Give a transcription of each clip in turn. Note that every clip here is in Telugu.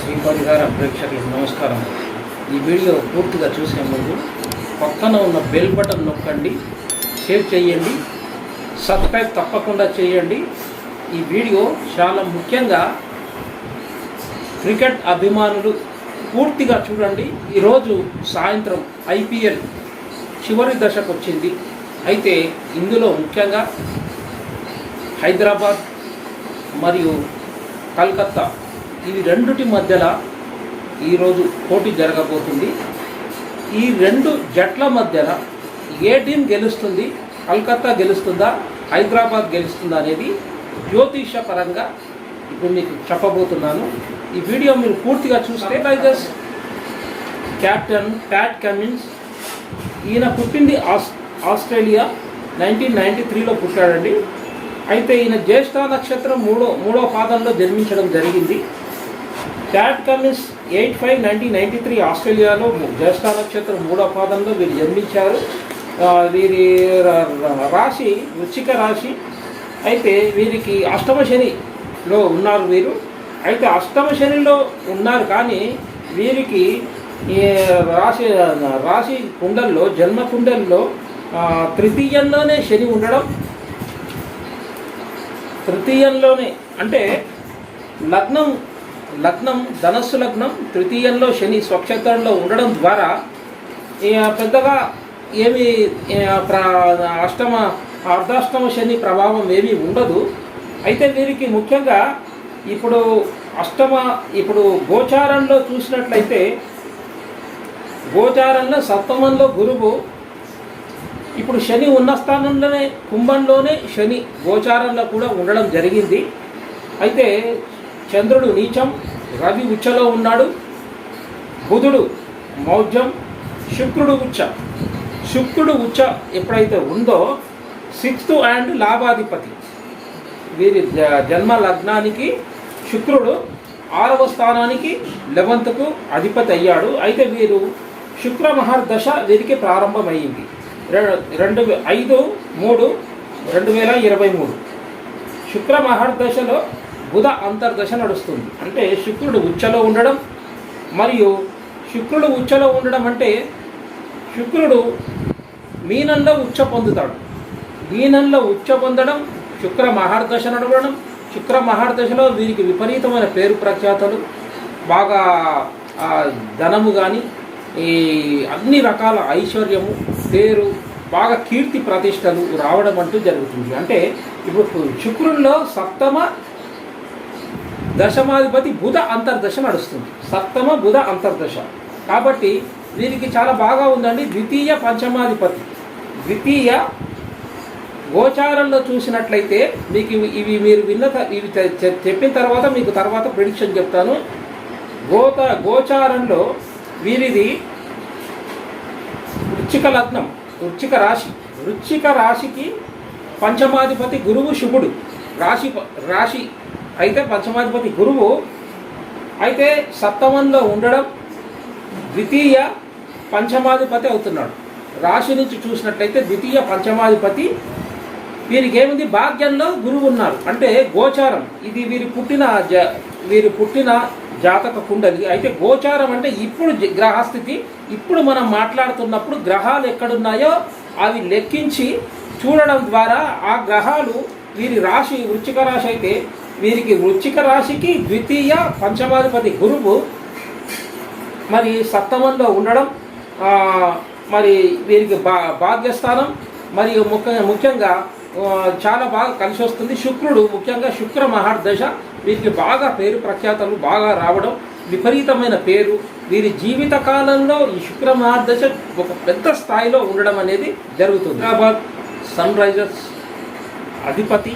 శ్రీ పరిహార ప్రేక్షకులకు నమస్కారం. ఈ వీడియో పూర్తిగా చూసే ముందు పక్కన ఉన్న బెల్ బటన్ నొక్కండి, షేర్ చేయండి, సబ్స్క్రైబ్ తప్పకుండా చేయండి. ఈ వీడియో చాలా ముఖ్యంగా క్రికెట్ అభిమానులు పూర్తిగా చూడండి. ఈరోజు సాయంత్రం IPL చివరి దశకు వచ్చింది. అయితే ఇందులో ముఖ్యంగా హైదరాబాద్ మరియు కలకత్తా ఇవి రెండుటి మధ్యలో ఈరోజు పోటీ జరగబోతుంది. ఈ రెండు జట్ల మధ్యలో ఏ టీం గెలుస్తుంది, కలకత్తా గెలుస్తుందా, హైదరాబాద్ గెలుస్తుందా అనేది జ్యోతిష పరంగా ఇప్పుడు మీకు చెప్పబోతున్నాను. ఈ వీడియో మీరు పూర్తిగా చూస్తే టైగర్స్ కెప్టెన్ ప్యాట్ కమిన్స్, ఈయన పుట్టింది ఆస్ట్రేలియా 1993లో పుట్టాడండి. అయితే ఈయన జ్యేష్ఠ నక్షత్రం మూడో పాదంలో జన్మించడం జరిగింది. ప్యాట్ కమిన్స్ 8/5/1993 ఆస్ట్రేలియాలో జ్యేష్ఠ నక్షత్రం మూడో పాదంలో వీరు జన్మించారు. వీరి రాశి వృశ్చిక రాశి. అయితే వీరికి అష్టమ శనిలో ఉన్నారు వీరు. అయితే అష్టమ శనిలో ఉన్నారు కానీ వీరికి ఈ రాశి కుండల్లో, జన్మ కుండల్లో తృతీయంలోనే శని ఉండడం, తృతీయంలోనే అంటే లగ్నం ధనస్సు లగ్నం, తృతీయంలో శని స్వక్షేత్రంలో ఉండడం ద్వారా పెద్దగా ఏమి అర్ధాష్టమ శని ప్రభావం ఏమీ ఉండదు. అయితే వీరికి ముఖ్యంగా ఇప్పుడు గోచారంలో చూసినట్లయితే, గోచారంలో సప్తమంలో గురువు, ఇప్పుడు శని ఉన్న స్థానంలోనే కుంభంలోనే శని గోచారంలో కూడా ఉండడం జరిగింది. అయితే చంద్రుడు నీచం, రవి ఉచ్చలో ఉన్నాడు, బుధుడు మౌఢ్యం, శుక్రుడు ఉచ్చ ఎప్పుడైతే ఉందో 6th అండ్ లాభాధిపతి, వీరి జన్మ లగ్నానికి శుక్రుడు 6వ స్థానానికి 11కు అధిపతి అయ్యాడు. అయితే వీరు శుక్ర మహర్దశ వీరికి ప్రారంభమైంది 5/3/2023. శుక్ర మహర్దశలో బుధ అంతర్దశ నడుస్తుంది. అంటే శుక్రుడు ఉచ్చలో ఉండడం, మరియు శుక్రుడు ఉచ్చలో ఉండడం అంటే శుక్రుడు మీనంలో ఉచ్చ పొందుతాడు. మీనంలో ఉచ్చ పొందడం, శుక్ర మహర్దశ నడవడం. శుక్ర మహర్దశలో వీరికి విపరీతమైన పేరు ప్రఖ్యాతలు, బాగా ధనము కానీ ఈ అన్ని రకాల ఐశ్వర్యము, పేరు, బాగా కీర్తి ప్రతిష్టలు రావడం అంటూ జరుగుతుంది. అంటే ఇప్పుడు శుక్రుల్లో సప్తమ దశమాధిపతి బుధ అంతర్దశ నడుస్తుంది. సప్తమ బుధ అంతర్దశ కాబట్టి వీరికి చాలా బాగా ఉందండి. ద్వితీయ పంచమాధిపతి, ద్వితీయ గోచారంలో చూసినట్లయితే మీకు ఇవి మీరు ఇవి చెప్పిన తర్వాత మీకు తర్వాత ప్రిడిక్షన్ చెప్తాను. గోచారంలో వీరిది వృశ్చిక లగ్నం, వృశ్చిక రాశికి పంచమాధిపతి గురువు శుభుడు. రాశి అయితే పంచమాధిపతి గురువు అయితే సప్తమంలో ఉండడం, ద్వితీయ పంచమాధిపతి అవుతున్నాడు. రాశి నుంచి చూసినట్లయితే ద్వితీయ పంచమాధిపతి. వీరికి ఏముంది, భాగ్యంలో గురువు ఉన్నారు. అంటే గోచారం ఇది వీరు పుట్టిన జాతక కుండలి. అయితే గోచారం అంటే ఇప్పుడు గ్రహస్థితి, ఇప్పుడు మనం మాట్లాడుతున్నప్పుడు గ్రహాలు ఎక్కడున్నాయో అవి లెక్కించి చూడడం ద్వారా ఆ గ్రహాలు వీరి రాశి వృశ్చిక రాశి అయితే వీరికి వృశ్చిక రాశికి ద్వితీయ పంచమాధిపతి గురువు మరి సప్తమంలో ఉండడం, మరి వీరికి భాగ్యస్థానం, మరియు ముఖ్యంగా చాలా బాగా కలిసి వస్తుంది. శుక్రుడు ముఖ్యంగా శుక్ర మహర్దశ వీరికి బాగా పేరు ప్రఖ్యాతలు బాగా రావడం, విపరీతమైన పేరు. వీరి జీవిత కాలంలో ఈ శుక్ర మహర్దశ ఒక పెద్ద స్థాయిలో ఉండడం అనేది జరుగుతుంది. హైదరాబాద్ సన్ రైజర్స్ అధిపతి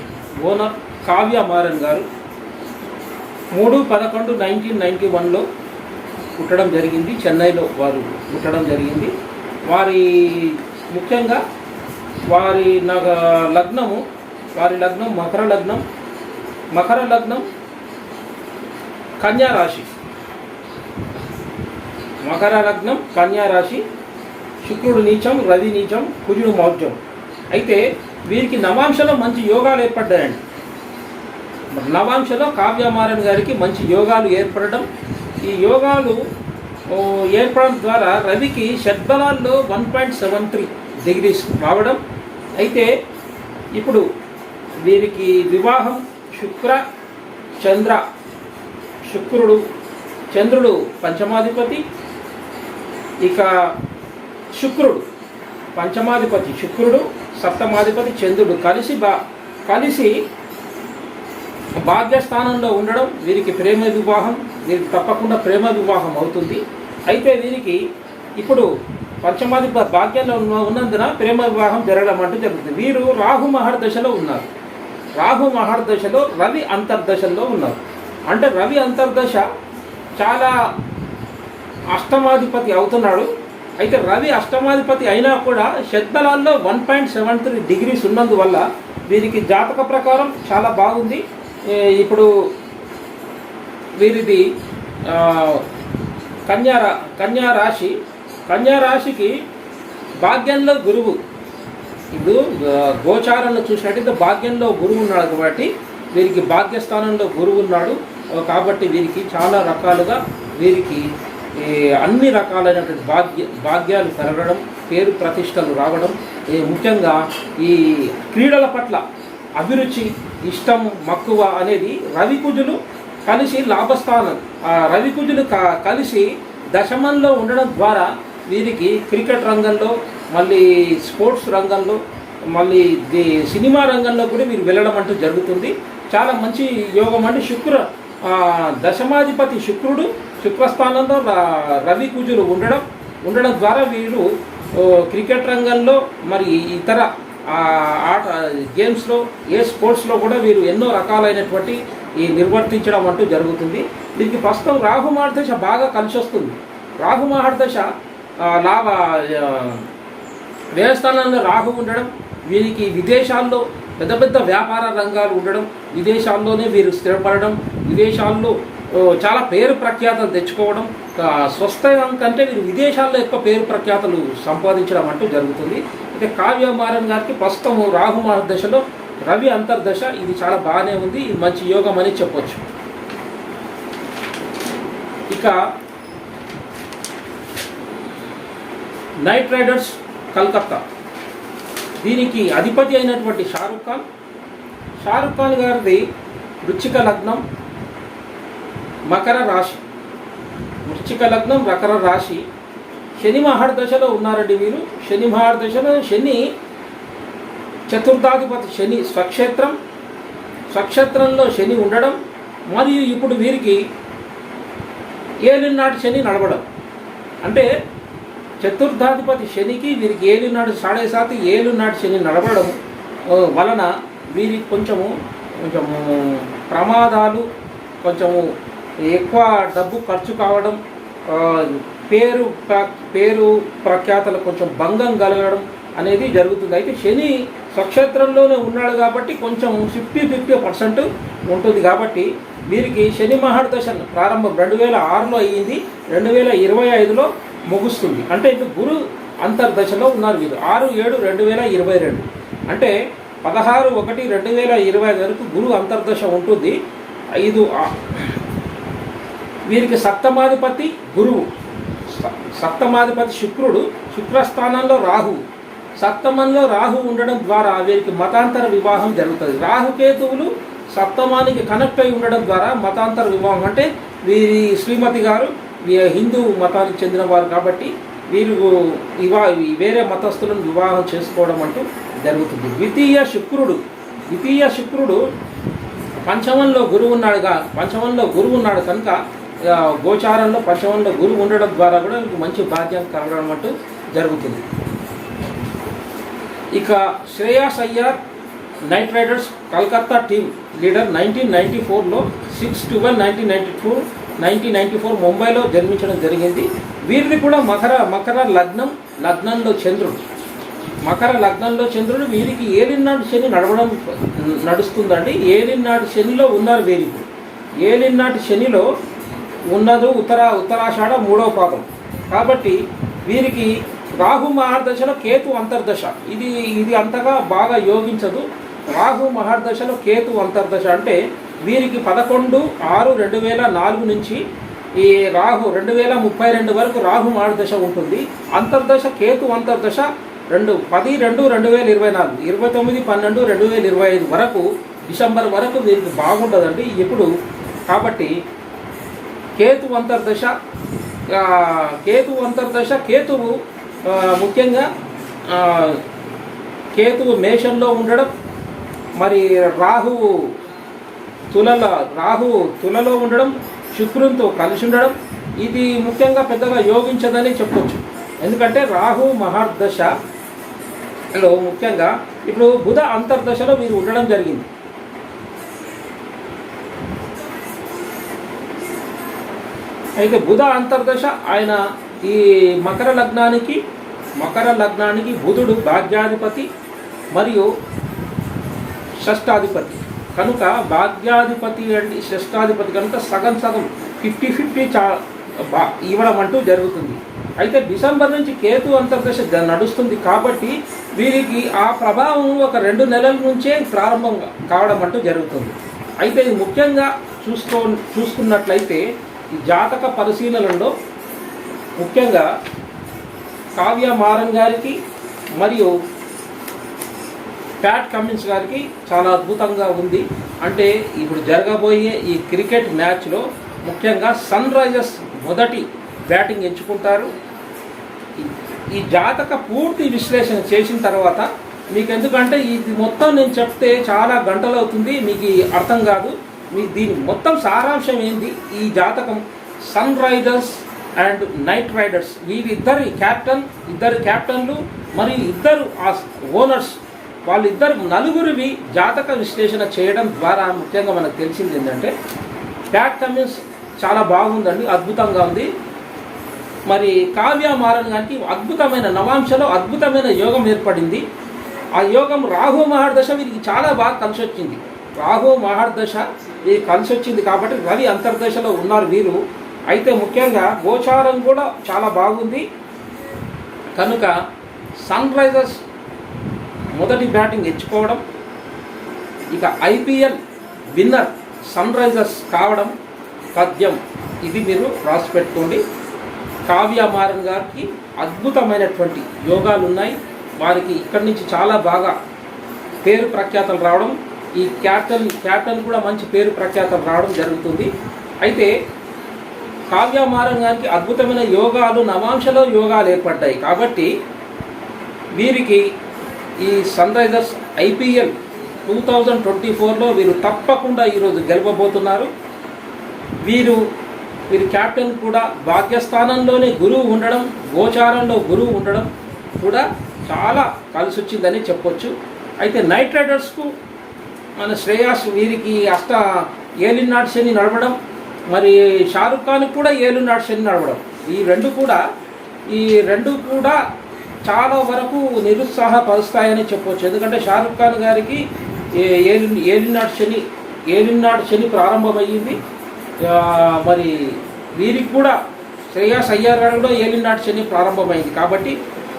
ఓనర్ కావ్య మారన్ గారు 3/11/1991లో పుట్టడం జరిగింది. చెన్నైలో వారు పుట్టడం జరిగింది. ముఖ్యంగా వారి లగ్నం మకర లగ్నం కన్యా రాశి, మకర లగ్నం కన్యా రాశి. శుక్రుడు నీచం, రవి నీచం, కుజుడు మౌఢ్యం. అయితే వీరికి నవాంశలో మంచి యోగాలు ఏర్పడ్డాయండి. నవాంశలో కావ్య మారన్ గారికి మంచి యోగాలు ఏర్పడడం, ఈ యోగాలు ఏర్పడడం ద్వారా రవికి షడ్బలాల్లో 1.73 డిగ్రీస్ రావడం. అయితే ఇప్పుడు వీరికి వివాహం శుక్ర చంద్ర, చంద్రుడు పంచమాధిపతి, ఇక శుక్రుడు పంచమాధిపతి శుక్రుడు, సప్తమాధిపతి చంద్రుడు కలిసి భాగ్యస్థానంలో ఉండడం వీరికి ప్రేమ వివాహం, వీరికి తప్పకుండా ప్రేమ వివాహం అవుతుంది. అయితే వీరికి ఇప్పుడు పంచమాధిపతి భాగ్యంలో ఉన్నందున ప్రేమ వివాహం జరగడం అంటూ జరుగుతుంది. వీరు రాహు మహర్దశలో ఉన్నారు. రాహు మహర్దశలో రవి అంతర్దశలో ఉన్నారు. అంటే రవి అంతర్దశ చాలా అష్టమాధిపతి అవుతున్నాడు. అయితే రవి అష్టమాధిపతి అయినా కూడా షడ్బలాల్లో 1.73 డిగ్రీస్ ఉన్నందువల్ల వీరికి జాతక ప్రకారం చాలా బాగుంది. ఇప్పుడు వీరిది కన్యా రాశికి భాగ్యంలో గురువు. ఇప్పుడు గోచారంలో చూసినట్టయితే భాగ్యంలో గురువు ఉన్నాడు కాబట్టి వీరికి భాగ్యస్థానంలో గురువు ఉన్నాడు కాబట్టి వీరికి చాలా రకాలుగా వీరికి అన్ని రకాలైనటువంటి భాగ్యాలు పెరగడం, పేరు ప్రతిష్టలు రావడం, ముఖ్యంగా ఈ క్రీడల పట్ల అభిరుచి, ఇష్టం, మక్కువ అనేది రవికుజులు కలిసి లాభస్థానం. రవికుజులు కలిసి దశమంలో ఉండడం ద్వారా వీరికి క్రికెట్ రంగంలో, మళ్ళీ స్పోర్ట్స్ రంగంలో, మళ్ళీ సినిమా రంగంలో కూడా వీరు వెళ్ళడం అంటూ జరుగుతుంది. చాలా మంచి యోగం. అంటే దశమాధిపతి శుక్రస్థానంలో రవి కుజులు ఉండడం ద్వారా వీరు క్రికెట్ రంగంలో, మరి ఇతర గేమ్స్లో, స్పోర్ట్స్లో కూడా వీరు ఎన్నో రకాలైనటువంటి నిర్వర్తించడం అంటూ జరుగుతుంది. దీనికి ప్రస్తుతం రాహు మహర్దశ బాగా కలిసి వస్తుంది. రాహు మహర్దశ వ్యయస్థానంలో రాహు ఉండడం, వీరికి విదేశాల్లో పెద్ద పెద్ద వ్యాపార రంగాలు ఉండడం, విదేశాల్లోనే వీరు స్థిరపడడం, విదేశాల్లో చాలా పేరు ప్రఖ్యాతలు తెచ్చుకోవడం, స్వస్థలం కంటే వీరు విదేశాల్లో ఎక్కువ పేరు ప్రఖ్యాతలు సంపాదించడం అంటూ జరుగుతుంది. అయితే కావ్యమారన్ గారికి ప్రస్తుతం రాహు మహర్దశలో రవి అంతర్దశ ఇది చాలా బాగానే ఉంది. ఇది మంచి యోగం అని చెప్పొచ్చు. ఇక నైట్ రైడర్స్ కలకత్తా, దీనికి అధిపతి అయినటువంటి షారుఖ్ ఖాన్ గారిది వృశ్చిక లగ్నం, మకర రాశి. వృశ్చిక లగ్నం, మకర రాశి. శని మహర్దశలో ఉన్నారండి వీరు. శని మహర్దశలో శని చతుర్థాధిపతి, శని స్వక్షేత్రంలో శని ఉండడం, మరియు ఇప్పుడు వీరికి ఏలినాటి శని నడవడం. అంటే చతుర్థాధిపతి శనికి వీరికి ఏలినాడు 7.5 ఏలినాటి శని నడవడం వలన వీరికి కొంచెము ప్రమాదాలు, కొంచెము ఎక్కువ డబ్బు ఖర్చు కావడం, పేరు ప్రఖ్యాతలు కొంచెం భంగం కలగడం అనేది జరుగుతుంది. అయితే శని స్వక్షేత్రంలోనే ఉన్నాడు కాబట్టి కొంచెం 50% ఉంటుంది. కాబట్టి వీరికి శని మహర్దశ ప్రారంభం 2006లో అయ్యింది, 2025లో ముగుస్తుంది. అంటే ఇప్పుడు గురు అంతర్దశలో ఉన్నారు వీరు. 6/7/2022 అంటే 16/1/2020 వరకు గురు అంతర్దశ ఉంటుంది. వీరికి సప్తమాధిపతి గురువు, సప్తమాధిపతి శుక్రస్థానంలో రాహు. సప్తమంలో రాహు ఉండడం ద్వారా వీరికి మతాంతర వివాహం జరుగుతుంది. రాహుకేతువులు సప్తమానికి కనెక్ట్ అయి ఉండడం ద్వారా మతాంతర వివాహం. అంటే వీరి శ్రీమతి గారు హిందూ మతానికి చెందిన వారు కాబట్టి వీరు వేరే మతస్థులను వివాహం చేసుకోవడం అంటూ జరుగుతుంది. ద్వితీయ శుక్రుడు పంచమంలో గురువు ఉన్నాడు కనుక గోచారంలో పంచమంలో గురువు ఉండడం ద్వారా కూడా మంచి భాగ్యం కలగడం అంటూ జరుగుతుంది. ఇక Shreyas Iyer Knight Riders Calcutta team leader 1994లో 6/12/1994 ముంబైలో జన్మించడం జరిగింది. వీరిని కూడా మకర లగ్నంలో చంద్రుడు వీరికి ఏలినాటి శని నడుస్తుందండి. ఏలినాటి శనిలో ఉన్నారు వీరికి. ఏలినాటి శనిలో ఉన్నది ఉత్తరాషాఢ 3వ పాదం. కాబట్టి వీరికి రాహు మహర్దశలో కేతు అంతర్దశ. ఇది అంతగా బాగా యోగించదు. రాహు మహర్దశలో కేతు అంతర్దశ అంటే వీరికి 11/6/2004 నుంచి ఈ రాహు 2032 వరకు రాహు మహర్దశ ఉంటుంది. అంతర్దశ కేతు అంతర్దశ 10/2/2024 29/12/2025 వరకు డిసెంబర్ వరకు వీరికి బాగుంటుందండి ఇప్పుడు. కాబట్టి కేతు అంతర్దశ కేతువు ముఖ్యంగా కేతువు మేషంలో ఉండడం, మరి రాహువు తులలో ఉండడం, శుక్రునితో కలిసి ఉండడం, ఇది ముఖ్యంగా పెద్దగా యోగించదని చెప్పొచ్చు. ఎందుకంటే రాహు మహర్దశలో ముఖ్యంగా ఇప్పుడు బుధ అంతర్దశలో వీరు ఉండడం జరిగింది. అయితే బుధ అంతర్దశ ఆయన ఈ మకర లగ్నానికి బుధుడు భాగ్యాధిపతి మరియు షష్టాధిపతి కనుక, భాగ్యాధిపతి అంటే షష్టాధిపతి కనుక సగం 50-50 ఇవ్వడం అంటూ జరుగుతుంది. అయితే డిసెంబర్ నుంచి కేతు అంతర్దశ నడుస్తుంది కాబట్టి వీరికి ఆ ప్రభావం ఒక 2 నెలల నుంచే ప్రారంభం కావడం అంటూ జరుగుతుంది. అయితే ఇది ముఖ్యంగా చూసుకున్నట్లయితే ఈ జాతక పరిశీలనలో ముఖ్యంగా కావ్య మారన్ గారికి మరియు ప్యాట్ కమిన్స్ గారికి చాలా అద్భుతంగా ఉంది. అంటే ఇప్పుడు జరగబోయే ఈ క్రికెట్ మ్యాచ్లో ముఖ్యంగా సన్ రైజర్స్ మొదటి బ్యాటింగ్ ఎంచుకుంటారు. ఈ జాతక పూర్తి విశ్లేషణ చేసిన తర్వాత మీకు, ఎందుకంటే ఇది మొత్తం నేను చెప్తే చాలా గంటలు అవుతుంది, మీకు అర్థం కాదు. మీకు దీని మొత్తం సారాంశం ఏంది, ఈ జాతకం Sunrisers and Knight Riders వీరిద్దరు క్యాప్టెన్లు మరియు ఇద్దరు ఓనర్స్, వాళ్ళిద్దరు నలుగురివి జాతక విశ్లేషణ చేయడం ద్వారా ముఖ్యంగా మనకు తెలిసింది ఏంటంటే ప్యాట్ కమిన్స్ చాలా బాగుందండి, అద్భుతంగా ఉంది. మరి కావ్య మారన్ గారికి అద్భుతమైన నవాంశలో అద్భుతమైన యోగం ఏర్పడింది. ఆ యోగం రాహు మహర్దశ వీరికి చాలా బాగా కలిసి వచ్చింది. రాహు మహర్దశ ఇది కలిసి వచ్చింది కాబట్టి రవి అంతర్దశలో ఉన్నారు వీరు. అయితే ముఖ్యంగా గోచారం కూడా చాలా బాగుంది కనుక సన్ రైజర్స్ మొదటి బ్యాటింగ్ ఎంచుకోవడం, ఇక ఐపీఎల్ విన్నర్ సన్ రైజర్స్ కావడం తథ్యం. ఇది మీరు రాసి పెట్టుకోండి. కావ్య మారన్ గారికి అద్భుతమైనటువంటి యోగాలు ఉన్నాయి. వారికి ఇక్కడి నుంచి చాలా బాగా పేరు ప్రఖ్యాతలు రావడం, ఈ క్యాప్టెన్ కూడా మంచి పేరు ప్రఖ్యాతలు రావడం జరుగుతుంది. అయితే కావ్య మారన్ గారికి అద్భుతమైన యోగాలు, నవాంశలో యోగాలు ఏర్పడ్డాయి కాబట్టి వీరికి ఈ సన్ రైజర్స్ ఐపీఎల్ 2024లో వీరు తప్పకుండా ఈరోజు గెలవబోతున్నారు. వీరి క్యాప్టెన్ కూడా భాగ్యస్థానంలోనే గురువు ఉండడం, గోచారంలో గురువు ఉండడం కూడా చాలా కలిసి వచ్చిందని చెప్పొచ్చు. అయితే నైట్ రైడర్స్కు మన శ్రేయాస్ వీరికి ఏలినాటి శని నడవడం, మరి షారుఖ్ ఖాన్కి కూడా ఏలినాటి శని నడవడం, ఈ రెండు కూడా చాలా వరకు నిరుత్సాహపరుస్తాయని చెప్పొచ్చు. ఎందుకంటే షారుఖ్ ఖాన్ గారికి ఏలినాటి శని ప్రారంభమయ్యింది. మరి వీరికి కూడా శ్రేయాస్ అయ్యర్ గారు కూడా ఏలినాటి శని ప్రారంభమైంది కాబట్టి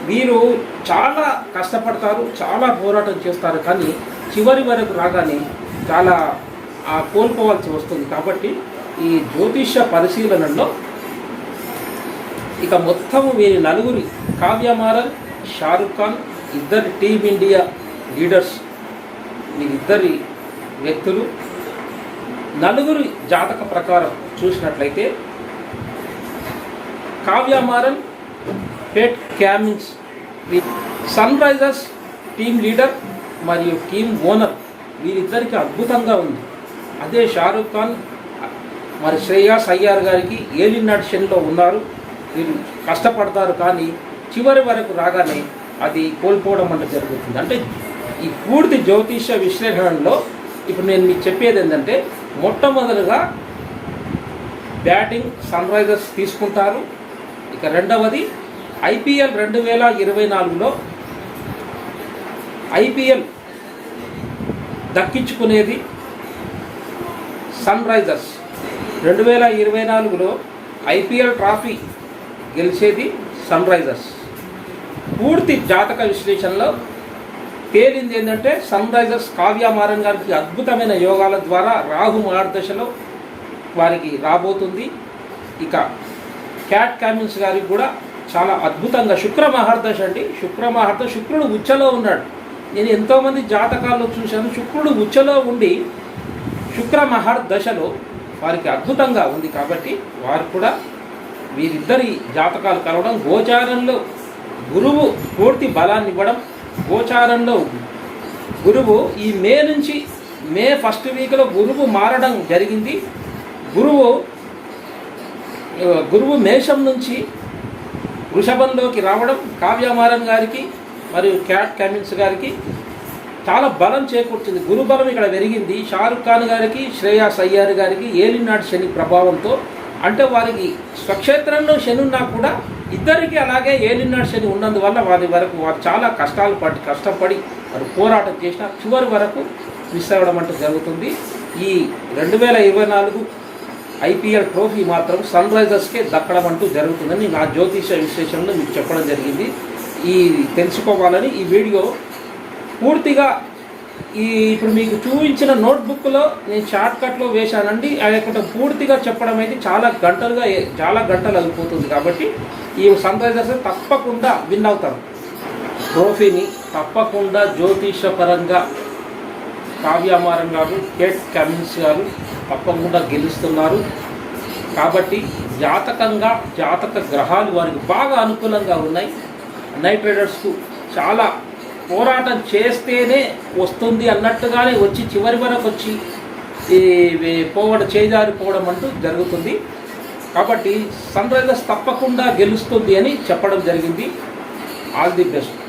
వీరు చాలా కష్టపడతారు, చాలా పోరాటం చేస్తారు, కానీ చివరి వరకు రాగానే చాలా కోల్పోవాల్సి వస్తుంది. కాబట్టి ఈ జ్యోతిష్య పరిశీలనలో ఇక మొత్తం వీరి నలుగురి కావ్య మారన్, షారుఖ్ ఖాన్ ఇద్దరి టీమిండియా లీడర్స్, వీరిద్దరి వ్యక్తులు నలుగురి జాతక ప్రకారం చూసినట్లయితే Kavya Maran, Pat Cummins Sunrisers team leader మరియు టీమ్ ఓనర్ వీరిద్దరికి అద్భుతంగా ఉంది. అదే షారుఖ్ ఖాన్ మరి శ్రేయాస్ అయ్యర్ గారికి ఏలినాటి శనిలో ఉన్నారు. వీరు కష్టపడతారు కానీ చివరి వరకు రాగానే అది కోల్పోవడం అంటే జరుగుతుంది. అంటే ఈ పూర్తి జ్యోతిష విశ్లేషణలో ఇప్పుడు నేను మీకు చెప్పేది ఏంటంటే మొట్టమొదలుగా బ్యాటింగ్ సన్ రైజర్స్ తీసుకుంటారు. ఇక రెండవది ఐపీఎల్ 2024లో ఐపీఎల్ దక్కించుకునేది సన్ రైజర్స్. 2024లో ఐపీఎల్ ట్రాఫీ గెలిచేది సన్ రైజర్స్. పూర్తి జాతక విశ్లేషణలో తేలింది ఏంటంటే సన్ రైజర్స్ కావ్య మారన్ గారికి అద్భుతమైన యోగాల ద్వారా రాహు మహర్దశలో వారికి రాబోతుంది. ఇక క్యాట్ కమిన్స్ గారికి కూడా చాలా అద్భుతంగా శుక్ర మహర్దశ అండి. శుక్ర మహర్దశ, శుక్రుడు ఉచ్చలో ఉన్నాడు. నేను ఎంతోమంది జాతకాల్లో చూశాను, శుక్రుడు ఉచ్చలో ఉండి శుక్ర మహర్దశలో వారికి అద్భుతంగా ఉంది. కాబట్టి వారు కూడా వీరిద్దరి జాతకాలు కలవడం, గోచారంలో గురువు పూర్తి బలాన్ని ఇవ్వడం, గోచారంలో గురువు ఈ మే ఫస్ట్ వీక్లో గురువు మారడం జరిగింది. గురువు మేషం నుంచి వృషభంలోకి రావడం కావ్యమారన్ గారికి మరియు క్యాట్ కమిన్స్ గారికి చాలా బలం చేకూర్చింది. గురుబలం ఇక్కడ పెరిగింది. షారుఖ్ ఖాన్ గారికి, శ్రేయాస్ అయ్యార్ గారికి ఏలినాటి శని ప్రభావంతో, అంటే వారికి స్వక్షేత్రంలో శని ఉన్నా కూడా ఇద్దరికి అలాగే ఏలినాటి శని ఉన్నందువల్ల వారు చాలా కష్టపడి వారు పోరాటం చేసిన చివరి వరకు మిస్ అవ్వడం అంటూ జరుగుతుంది. ఈ 2024 IPL ట్రోఫీ మాత్రం సన్ రైజర్స్కే దక్కడం అంటూ జరుగుతుందని నా జ్యోతిష విశ్లేషణలో మీకు చెప్పడం జరిగింది. తెలుసుకోవాలని ఈ వీడియో పూర్తిగా ఇప్పుడు మీకు చూపించిన నోట్బుక్లో నేను షార్ట్కట్లో వేశానండి. అది పూర్తిగా చెప్పడం అయితే చాలా గంటలు అయిపోతుంది. కాబట్టి ఈ సన్ రైజర్స్ తప్పకుండా విన్ అవుతారు. ట్రోఫీని తప్పకుండా జ్యోతిషపరంగా కావ్యమారన్ గారు, కేట్ కమిన్స్ గారు తప్పకుండా గెలుస్తున్నారు. కాబట్టి జాతక గ్రహాలు వారికి బాగా అనుకూలంగా ఉన్నాయి. నైట్ రైడర్స్కు చాలా పోరాటం చేస్తేనే వస్తుంది అన్నట్టుగానే వచ్చి చివరి వరకు వచ్చి చేజారిపోవడం అంటూ జరుగుతుంది. కాబట్టి సన్ రైజర్స్ తప్పకుండా గెలుస్తుంది అని చెప్పడం జరిగింది. All the best.